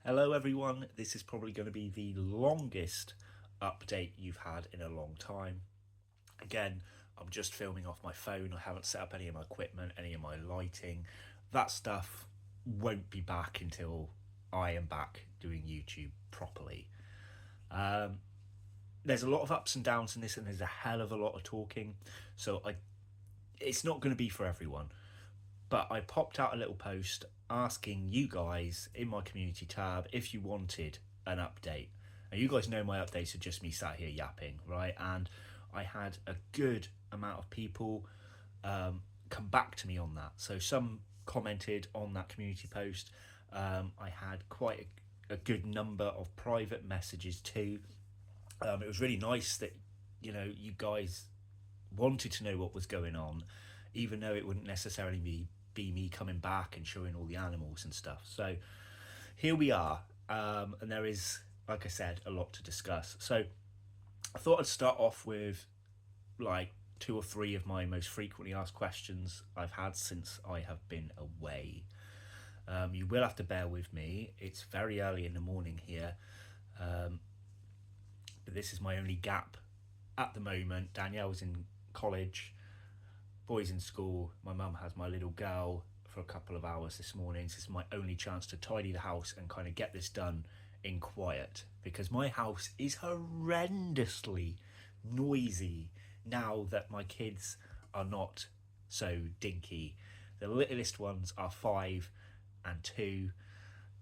Hello everyone, this is probably going to be the longest update you've had in a long time. Again, I'm just filming off my phone. I haven't set up any of my equipment, any of my lighting. That stuff won't be back until I am back doing YouTube properly. Um, there's a lot of ups and downs in this, and there's a hell of a lot of talking. It's not going to be for everyone. But I popped out a little post asking you guys in my community tab if you wanted an update. And you guys know my updates are just me sat here yapping, right? And I had a good amount of people come back to me on that. So some commented on that community post. I had quite a good number of private messages too. It was really nice that you guys wanted to know what was going on, even though it wouldn't necessarily be me coming back and showing all the animals and stuff. So here we are, and there is, like I said, a lot to discuss. So I thought I'd start off with like two or three of my most frequently asked questions I've had since I have been away. You will have to bear with me. It's very early in the morning here, but this is my only gap at the moment. Danielle's in college, boys in school. My mum has my little girl for a couple of hours this morning. So this is my only chance to tidy the house and kind of get this done in quiet, because my house is horrendously noisy now that my kids are not so dinky. The littlest ones are 5 and 2,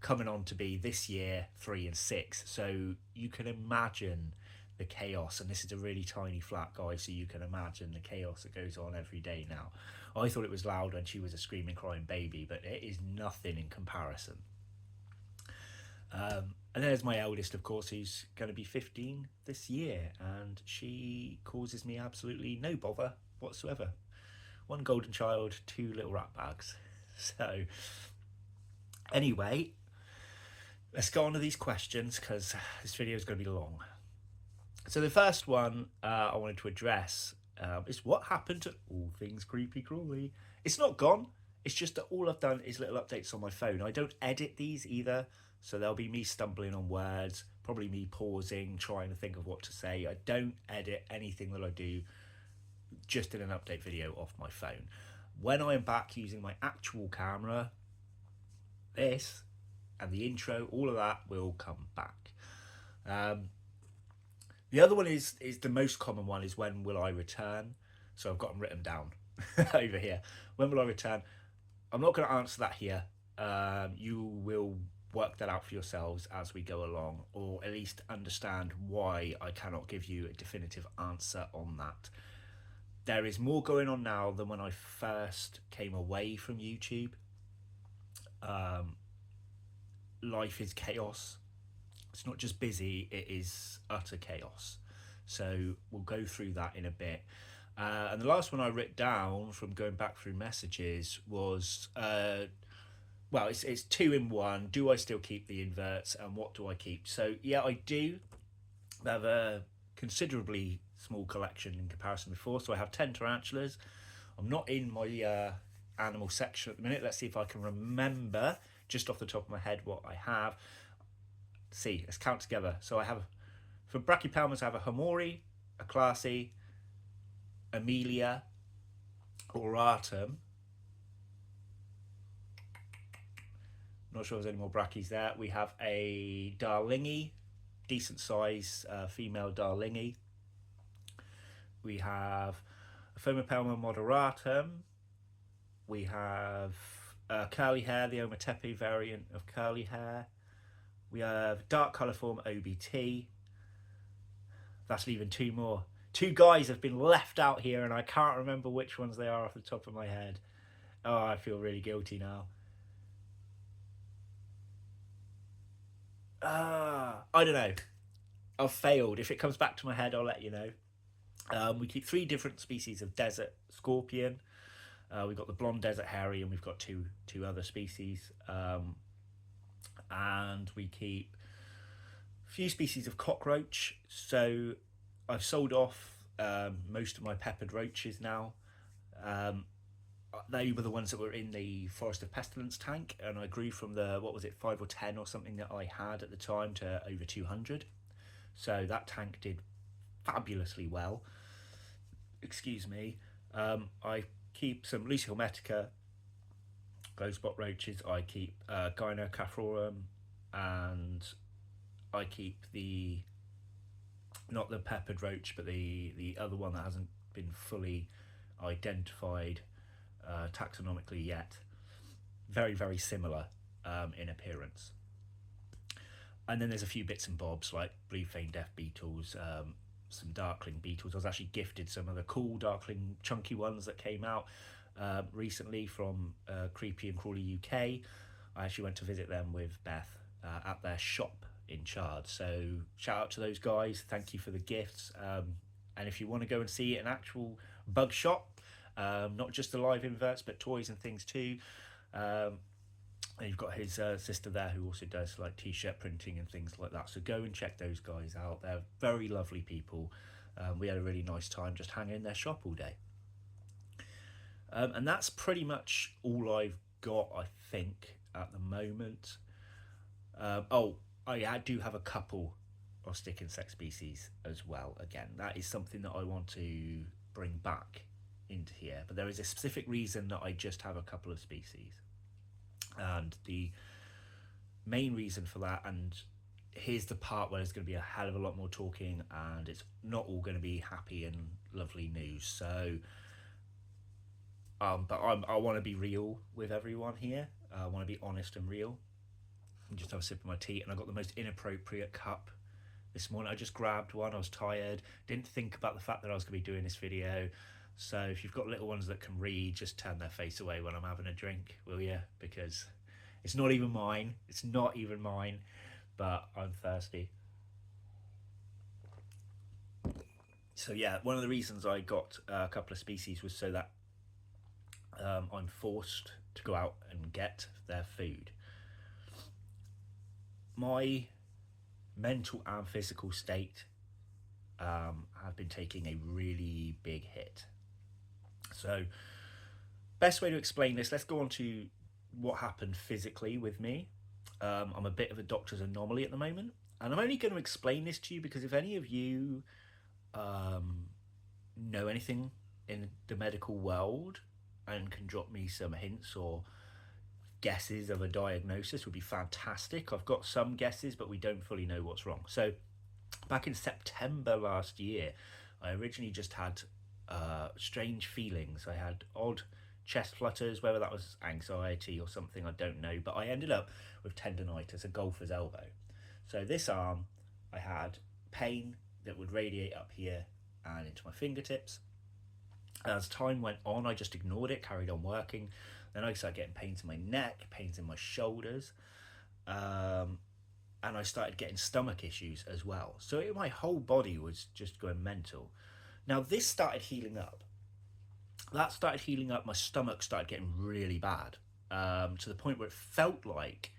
coming on to be this year 3 and 6. So you can imagine the chaos, and this is a really tiny flat, guys, so you can imagine the chaos that goes on every day now. I thought it was loud when she was a screaming crying baby, but it is nothing in comparison. And there's my eldest, of course, who's going to be 15 this year, and she causes me absolutely no bother whatsoever. One golden child, 2 little rat bags. So anyway, let's go on to these questions, because this video is going to be long. So the first one I wanted to address is what happened to all things creepy crawly. It's not gone. It's just that all I've done is little updates on my phone. I don't edit these either, so there'll be me stumbling on words, probably me pausing, trying to think of what to say. I don't edit anything that I do just in an update video off my phone. When I am back using my actual camera, this and the intro, all of that will come back. The other one is the most common one, is when will I return? So I've got them written down over here. When will I return? I'm not going to answer that here. You will work that out for yourselves as we go along, or at least understand why I cannot give you a definitive answer on that. There is more going on now than when I first came away from YouTube. Life is chaos. It's not just busy, it is utter chaos. So we'll go through that in a bit. And the last one I wrote down from going back through messages was, well, it's 2 in 1. Do I still keep the inverts, and what do I keep? So yeah, I do. I have a considerably small collection in comparison before. So I have 10 tarantulas. I'm not in my animal section at the minute. Let's see if I can remember just off the top of my head what I have. See, let's count together. So I have, for brachypelmas, I have a Hamori, a Classy, Amelia, Auratum. Not sure if there's any more brackies there. We have a Darlingi, decent size female Darlingi. We have a Phomopelma moderatum. We have curly hair, the Ometepe variant of curly hair. We have dark colour form OBT. That's leaving 2 more. 2 guys have been left out here, and I can't remember which ones they are off the top of my head. Oh, I feel really guilty now. I don't know. I've failed. If it comes back to my head, I'll let you know. We keep 3 different species of desert scorpion. We've got the blonde desert hairy, and we've got two other species. And we keep a few species of cockroach. So I've sold off most of my peppered roaches now. they were the ones that were in the Forest of Pestilence tank, and I grew from the, what was it, 5 or 10 or something that I had at the time to over 200. So that tank did fabulously well. Excuse me. I keep some Lucia hermetica, glow spot roaches. I keep Gynocaphorum, and I keep the, not the peppered roach, but the other one that hasn't been fully identified taxonomically yet. Very, very similar in appearance. And then there's a few bits and bobs like blue veined death beetles, some darkling beetles. I was actually gifted some of the cool darkling chunky ones that came out recently from Creepy and Crawley UK. I actually went to visit them with Beth at their shop in Chard. So shout out to those guys. Thank you for the gifts. And if you want to go and see an actual bug shop, not just the live inverts, but toys and things too. And you've got his sister there who also does like t-shirt printing and things like that. So go and check those guys out. They're very lovely people. We had a really nice time just hanging in their shop all day. And that's pretty much all I've got, I think, at the moment. I do have a couple of stick insect species as well. Again, that is something that I want to bring back into here. But there is a specific reason that I just have a couple of species. And the main reason for that, and here's the part where there's going to be a hell of a lot more talking, and it's not all going to be happy and lovely news. So, but I want to be real with everyone here. I want to be honest and real. And just have a sip of my tea, and I got the most inappropriate cup this morning. I just grabbed one. I was tired. Didn't think about the fact that I was going to be doing this video. So if you've got little ones that can read, just turn their face away when I'm having a drink, will you? Because it's not even mine. It's not even mine, but I'm thirsty. So yeah, one of the reasons I got a couple of species was so that I'm forced to go out and get their food. My mental and physical state have been taking a really big hit. So, best way to explain this, let's go on to what happened physically with me. I'm a bit of a doctor's anomaly at the moment, and I'm only going to explain this to you because if any of you know anything in the medical world and can drop me some hints or guesses of a diagnosis, would be fantastic. I've got some guesses, but we don't fully know what's wrong. So, back in September last year, I originally just had strange feelings. I had odd chest flutters, whether that was anxiety or something, I don't know, but I ended up with tendonitis, a golfer's elbow. So this arm, I had pain that would radiate up here and into my fingertips. As time went on, I just ignored it, carried on working. Then I started getting pains in my neck, pains in my shoulders, and I started getting stomach issues as well. So my whole body was just going mental. Now this started healing up. That started healing up. My stomach started getting really bad, to the point where it felt like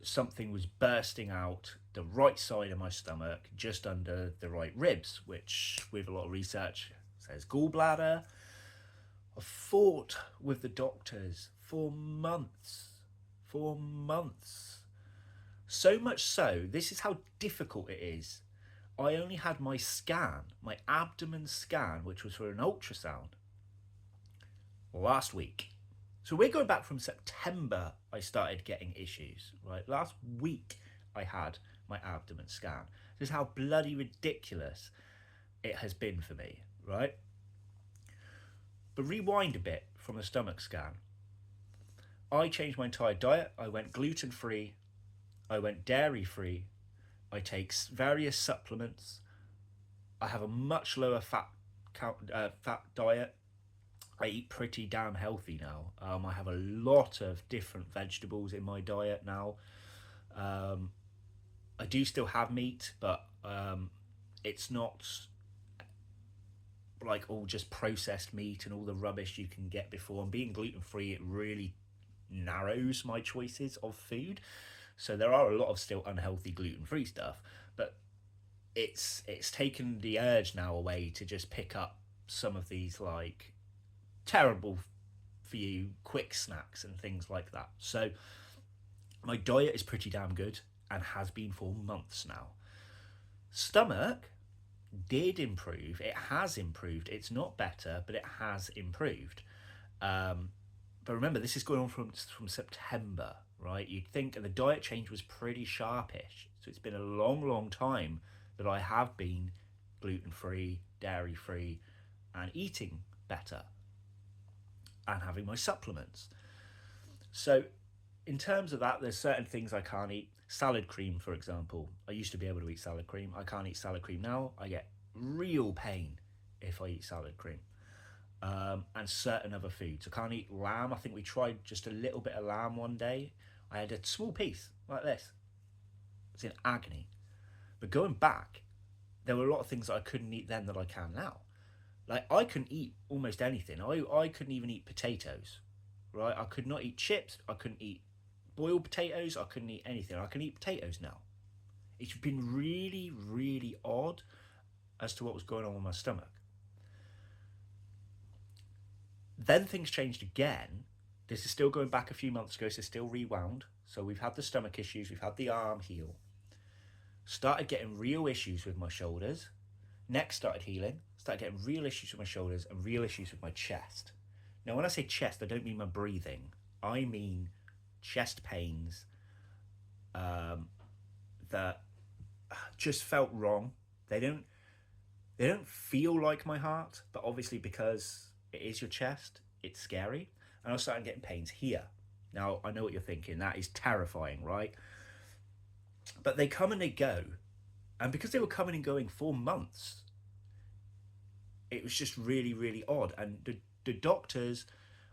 something was bursting out the right side of my stomach, just under the right ribs, which with a lot of research says gallbladder. I fought with the doctors for months. So much so, this is how difficult it is. I only had my scan, my abdomen scan, which was for an ultrasound, last week. So we're going back from September, I started getting issues, right? Last week I had my abdomen scan. This is how bloody ridiculous it has been for me, right? But rewind a bit from the stomach scan. I changed my entire diet. I went gluten-free. I went dairy-free. I take various supplements. I have a much lower fat diet. I eat pretty damn healthy now. I have a lot of different vegetables in my diet now. I do still have meat, but it's not like all just processed meat and all the rubbish you can get before. And being gluten-free, it really narrows my choices of food. So there are a lot of still unhealthy gluten-free stuff, but it's taken the urge now away to just pick up some of these like terrible for you quick snacks and things like that. So my diet is pretty damn good and has been for months now. Stomach did improve. It has improved. It's not better, but it has improved. But remember, this is going on from September, right? You'd think, and the diet change was pretty sharpish. So it's been a long, long time that I have been gluten free, dairy free, and eating better and having my supplements. So, in terms of that, there's certain things I can't eat. Salad cream, for example. I used to be able to eat salad cream. I can't eat salad cream now. I get real pain if I eat salad cream. And certain other foods. I can't eat lamb. I think we tried just a little bit of lamb one day. I had a small piece like this. It's in agony. But going back, there were a lot of things that I couldn't eat then that I can now. Like, I couldn't eat almost anything. I couldn't even eat potatoes, right? I could not eat chips. I couldn't eat boiled potatoes. I couldn't eat anything. I can eat potatoes now. It's been really, really odd as to what was going on with my stomach. Then things changed again. This is still going back a few months ago, so still rewound. So we've had the stomach issues, we've had the arm heal. Started getting real issues with my shoulders. Neck started healing. Started getting real issues with my shoulders and real issues with my chest. Now, when I say chest, I don't mean my breathing. I mean chest pains that just felt wrong. They don't feel like my heart, but obviously because it is your chest, it's scary. And I was starting getting pains here. Now, I know what you're thinking. That is terrifying, right? But they come and they go. And because they were coming and going for months, it was just really, really odd. And the doctors,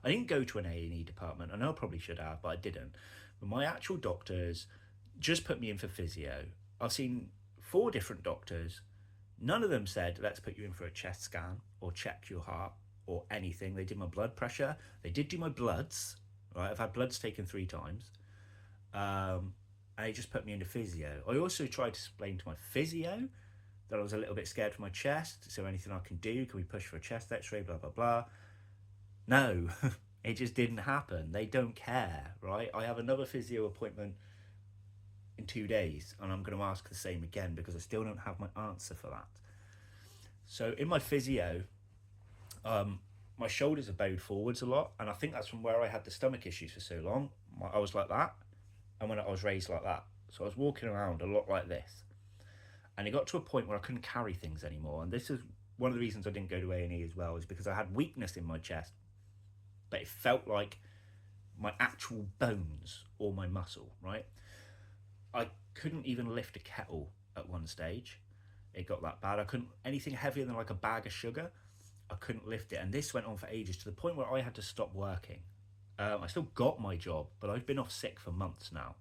I didn't go to an A&E department. I know I probably should have, but I didn't. But my actual doctors just put me in for physio. I've seen 4 different doctors. None of them said, let's put you in for a chest scan or check your heart or anything. They did my blood pressure. They did do my bloods. Right, I've had bloods taken 3 times. And they just put me into physio. I also tried to explain to my physio that I was a little bit scared for my chest. Is there anything I can do? Can we push for a chest x-ray? Blah, blah, blah. No, it just didn't happen. They don't care, right? I have another physio appointment in 2 days, and I'm going to ask the same again because I still don't have my answer for that. So in my physio, my shoulders are bowed forwards a lot, and I think that's from where I had the stomach issues for so long. I was like that, and when I was raised like that. So I was walking around a lot like this. And it got to a point where I couldn't carry things anymore. And this is one of the reasons I didn't go to A&E as well, is because I had weakness in my chest, but it felt like my actual bones or my muscle, right? I couldn't even lift a kettle at one stage. It got that bad. I couldn't, anything heavier than like a bag of sugar, I couldn't lift it. And this went on for ages, to the point where I had to stop working. I still got my job, but I've been off sick for months now.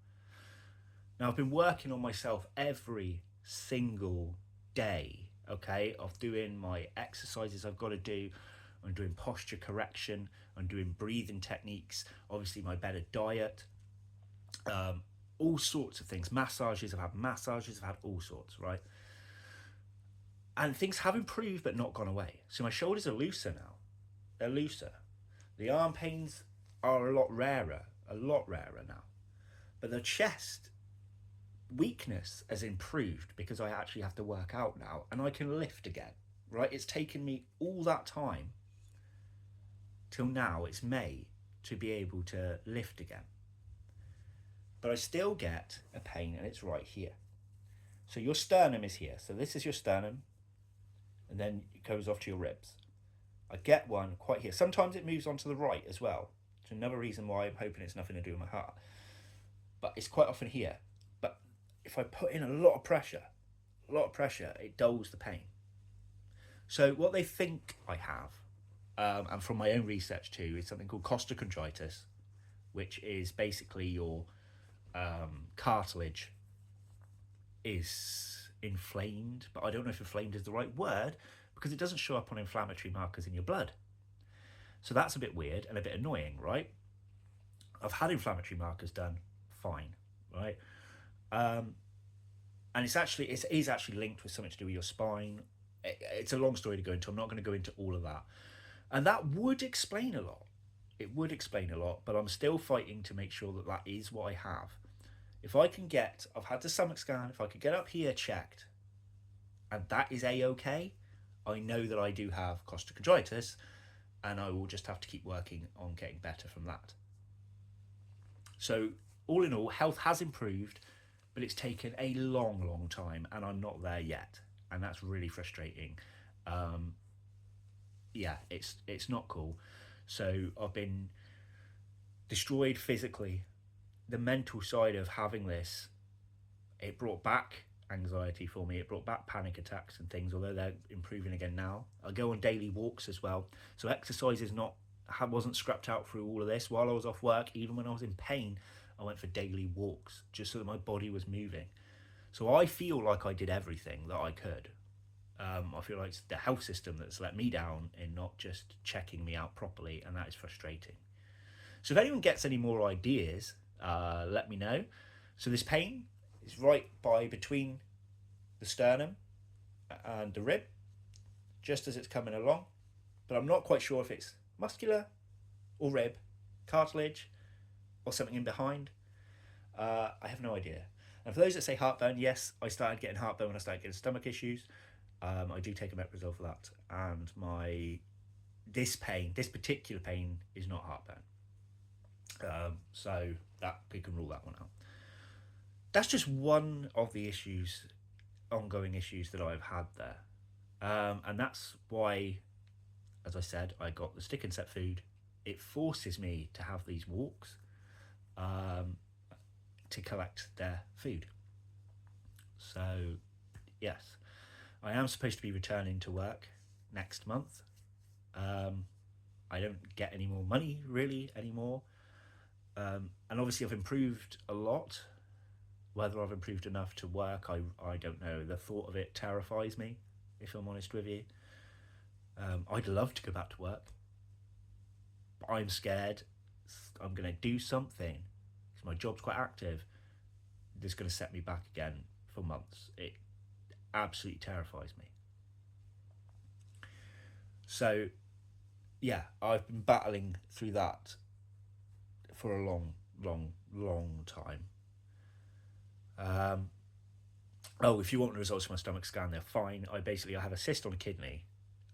Now, I've been working on myself every single day, okay, of doing my exercises I've got to do. I'm doing posture correction. I'm doing breathing techniques. Obviously, my better diet. All sorts of things. Massages. I've had all sorts, right? And things have improved, but not gone away. So my shoulders are looser now. They're looser. The arm pains are a lot rarer now. But the chest weakness has improved because I actually have to work out now and I can lift again, right? It's taken me all that time till now, it's May, to be able to lift again. But I still get a pain, and it's right here. So your sternum is here. So this is your sternum, and then it goes off to your ribs. I get one quite here. Sometimes it moves on to the right as well. It's another reason why I'm hoping it's nothing to do with my heart. But it's quite often here. But if I put in a lot of pressure, it dulls the pain. So what they think I have, and from my own research too, is something called costochondritis, which is basically your cartilage is inflamed, but I don't know if inflamed is the right word because it doesn't show up on inflammatory markers in your blood. So that's a bit weird and a bit annoying, right? I've had inflammatory markers done, fine, right? And it is actually linked with something to do with your spine. It's a long story to go into. I'm not going to go into all of that. And that would explain a lot. It would explain a lot, but I'm still fighting to make sure that that is what I have. If I can get, I've had the stomach scan, if I could get up here checked, and that is a-okay, I know that I do have costochondritis, and I will just have to keep working on getting better from that. So all in all, health has improved, but it's taken a long time, and I'm not there yet, and that's really frustrating. Yeah, it's not cool. So I've been destroyed physically. The mental side of having this, it brought back anxiety for me. It brought back panic attacks and things, although they're improving again now. I go on daily walks as well. So exercise is not, wasn't scrapped out through all of this. While I was off work, even when I was in pain, I went for daily walks just so that my body was moving. So I feel like I did everything that I could. I feel like it's the health system that's let me down in not just checking me out properly, and that is frustrating. So if anyone gets any more ideas, let me know. So this pain is right by between the sternum and the rib, just as it's coming along. But I'm not quite sure if it's muscular or rib, cartilage, or something in behind. I have no idea. And for those that say heartburn, yes, I started getting heartburn when I started getting stomach issues. I do take omeprazole for that, and this particular pain is not heartburn. So that we can rule that one out. That's just one of the ongoing issues that I've had there, and that's why, as I said, I got the stick and set food. It forces me to have these walks to collect their food. So, yes. I am supposed to be returning to work next month. I don't get any more money really anymore. And obviously I've improved a lot. Whether I've improved enough to work, I don't know. The thought of it terrifies me, if I'm honest with you. I'd love to go back to work, but I'm scared I'm going to do something, because my job's quite active, that's going to set me back again for months. It absolutely terrifies me. So yeah, I've been battling through that for a long time. If you want the results of my stomach scan, they're fine. I have a cyst on a kidney.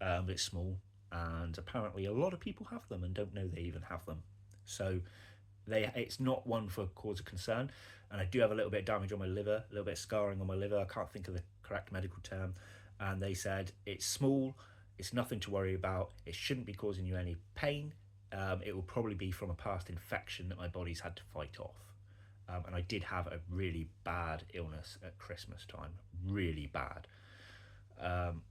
It's small, and apparently a lot of people have them and don't know they even have them. So it's not one for cause of concern. And I do have a little bit of damage on my liver, a little bit of scarring on my liver. I can't think of the correct medical term. And they said it's small, it's nothing to worry about, it shouldn't be causing you any pain. It will probably be from a past infection that my body's had to fight off. And I did have a really bad illness at Christmas time, really bad,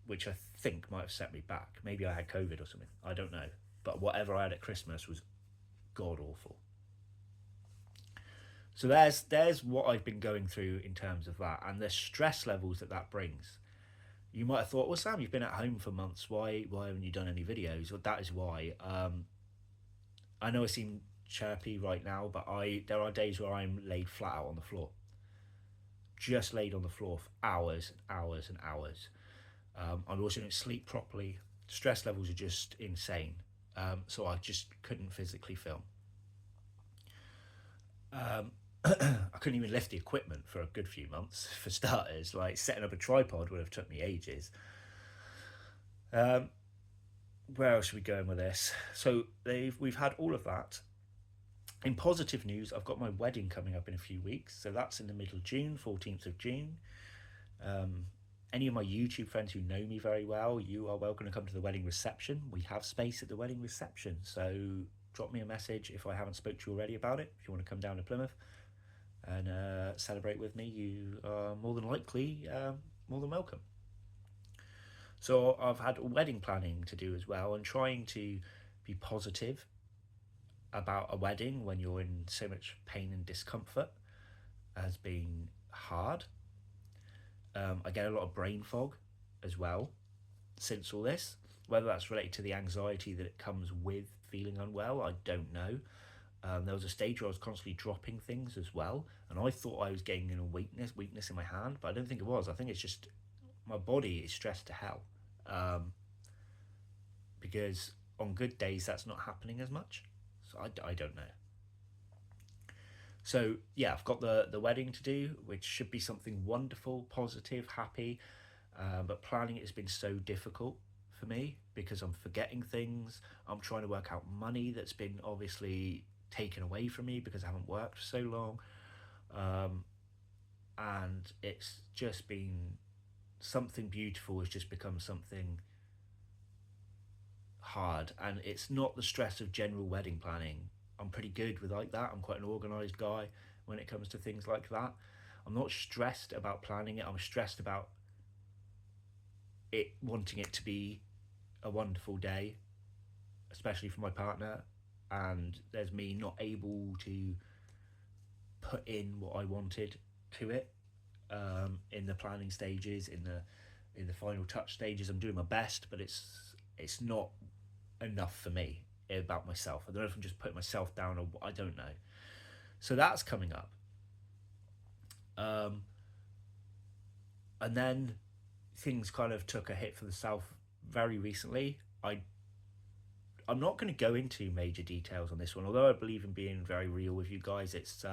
which I think might have set me back. Maybe I had COVID or something, I don't know. But whatever I had at Christmas was god awful. So there's what I've been going through in terms of that, and the stress levels that brings. You might have thought, well, Sam, you've been at home for months. Why haven't you done any videos? Well, that is why. I know I seem chirpy right now, but there are days where I'm laid flat out on the floor. Just laid on the floor for hours and hours and hours. I also don't sleep properly. Stress levels are just insane. So I just couldn't physically film. I couldn't even lift the equipment for a good few months, for starters. Like, setting up a tripod would have took me ages. Where else are we going with this? So we've had all of that. In positive news, I've got my wedding coming up in a few weeks. So that's in the middle of June, 14th of June. Any of my YouTube friends who know me very well, you are welcome to come to the wedding reception. We have space at the wedding reception. So drop me a message if I haven't spoke to you already about it. If you want to come down to Plymouth and celebrate with me, you are more than likely more than welcome. So I've had wedding planning to do as well, and trying to be positive about a wedding when you're in so much pain and discomfort has been hard. I get a lot of brain fog as well since all this. Whether that's related to the anxiety that it comes with feeling unwell, I don't know. There was a stage where I was constantly dropping things as well, and I thought I was getting a weakness in my hand, but I don't think it was. I think it's just my body is stressed to hell, because on good days that's not happening as much. So I don't know. So yeah, I've got the wedding to do, which should be something wonderful, positive, happy. But planning it has been so difficult for me because I'm forgetting things. I'm trying to work out money that's been obviously taken away from me because I haven't worked for so long. Um, and it's just been something beautiful has just become something hard. And it's not the stress of general wedding planning. I'm pretty good with like that. I'm quite an organized guy when it comes to things like that. I'm not stressed about planning it. I'm stressed about it wanting it to be a wonderful day, especially for my partner. And there's me not able to put in what I wanted to it in the planning stages, in the final touch stages. I'm doing my best, but it's not enough for me about myself. I don't know if I'm just putting myself down or I don't know. So that's coming up. And then things kind of took a hit for the south very recently. I'm not going to go into major details on this one, although I believe in being very real with you guys. It's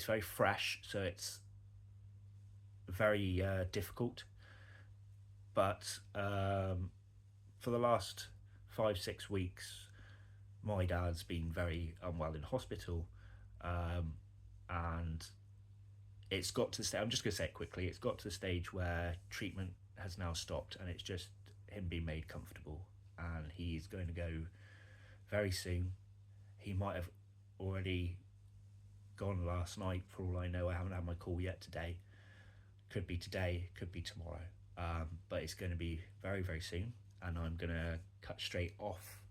very fresh, so it's very difficult. But for the last 5-6 weeks, my dad's been very unwell in hospital, and it's got to the stage. I'm just going to say it quickly. It's got to the stage where treatment has now stopped, and it's just him being made comfortable, and he's going to go very soon. He might have already gone last night, for all I know. I haven't had my call yet today. Could be today, could be tomorrow, but it's going to be very, very soon, and I'm going to cut straight off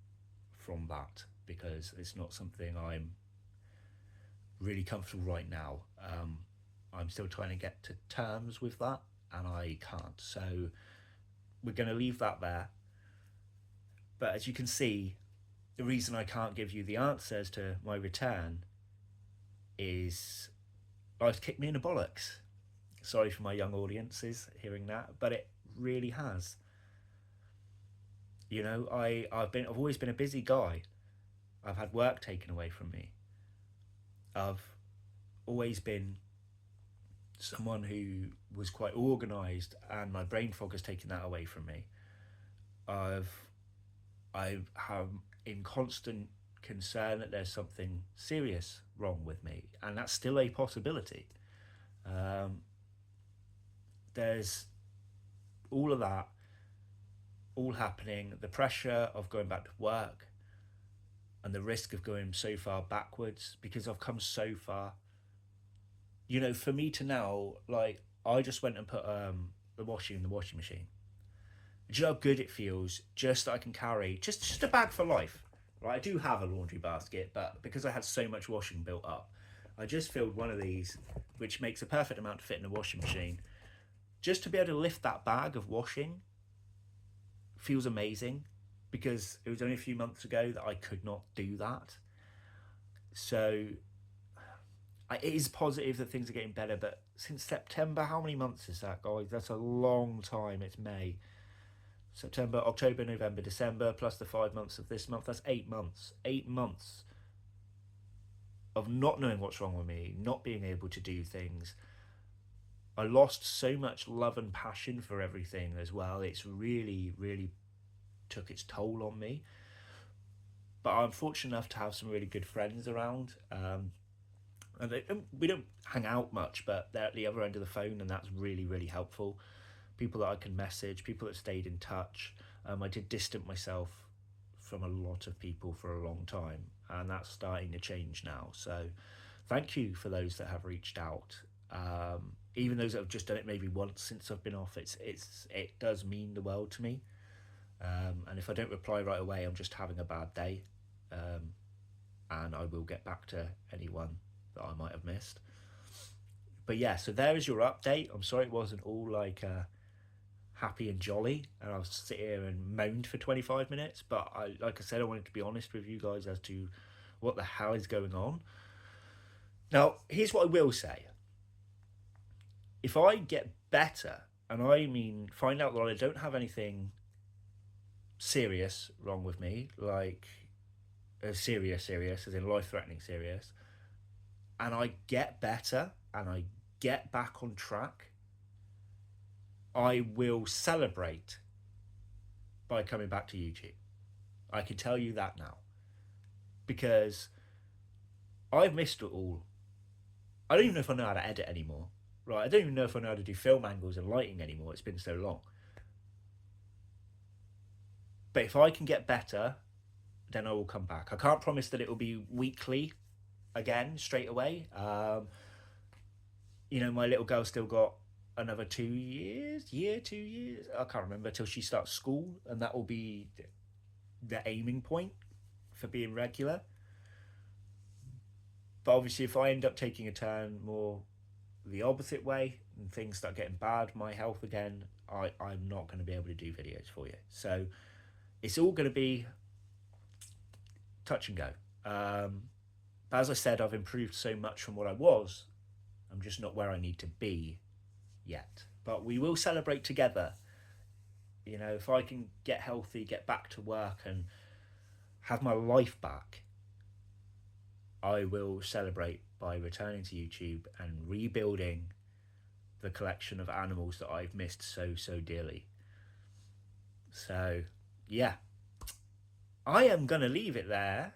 from that because it's not something I'm really comfortable right now. I'm still trying to get to terms with that, and I can't. So we're going to leave that there. But as you can see, the reason I can't give you the answers to my return is life's kicked me in the bollocks. Sorry for my young audiences hearing that, but it really has. You know, I've always been a busy guy. I've had work taken away from me. I've always been someone who was quite organised, and my brain fog has taken that away from me. I have in constant concern that there's something serious wrong with me, and that's still a possibility. There's all of that all happening, the pressure of going back to work and the risk of going so far backwards because I've come so far. You know, for me to now, like, I just went and put the washing in the washing machine. Do you know how good it feels just that I can carry just a bag for life? Right, I do have a laundry basket, but because I had so much washing built up, I just filled one of these, which makes a perfect amount to fit in the washing machine. Just to be able to lift that bag of washing feels amazing because it was only a few months ago that I could not do that. So it is positive that things are getting better, but since September, how many months is that, guys? That's a long time. It's May. September, October, November, December, plus the 5 months of this month. That's 8 months. 8 months of not knowing what's wrong with me, not being able to do things. I lost so much love and passion for everything as well. It's really, really took its toll on me. But I'm fortunate enough to have some really good friends around. And we don't hang out much, but they're at the other end of the phone, and that's really, really helpful. People that I can message, people that stayed in touch. I did distance myself from a lot of people for a long time, and that's starting to change now. So thank you for those that have reached out. Even those that have just done it maybe once since I've been off, it does mean the world to me. And if I don't reply right away, I'm just having a bad day. And I will get back to anyone that I might have missed. But yeah, so there is your update. I'm sorry it wasn't all like happy and jolly, and I'll sit here and moaned for 25 minutes. But like I said, I wanted to be honest with you guys as to what the hell is going on. Now, here's what I will say. If I get better, and I mean find out that I don't have anything serious wrong with me, like serious, as in life-threatening serious, and I get better and I get back on track, I will celebrate by coming back to YouTube. I can tell you that now. Because I've missed it all. I don't even know if I know how to edit anymore. Right, I don't even know if I know how to do film angles and lighting anymore. It's been so long. But if I can get better, then I will come back. I can't promise that it will be weekly again, straight away. You know, my little girl still got another 2 years, 2 years. I can't remember till she starts school, and that will be the aiming point for being regular. But obviously, if I end up taking a turn more the opposite way and things start getting bad, my health again, I'm not going to be able to do videos for you. So it's all going to be touch and go. But as I said, I've improved so much from what I was. I'm just not where I need to be yet. But we will celebrate together. You know, if I can get healthy, get back to work and have my life back, I will celebrate by returning to YouTube and rebuilding the collection of animals that I've missed so dearly. So, yeah. I am going to leave it there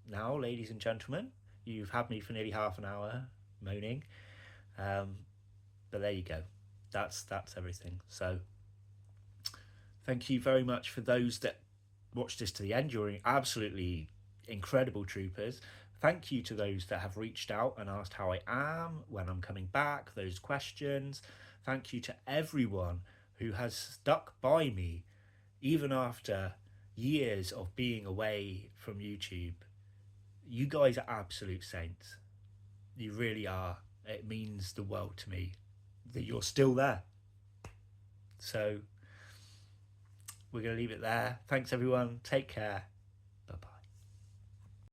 now, ladies and gentlemen. You've had me for nearly half an hour moaning. But there you go. That's everything. So, thank you very much for those that watched this to the end. You're absolutely incredible troopers. Thank you to those that have reached out and asked how I am, when I'm coming back, those questions. Thank you to everyone who has stuck by me, even after years of being away from YouTube. You guys are absolute saints. You really are. It means the world to me that you're still there. So we're going to leave it there. Thanks everyone. Take care.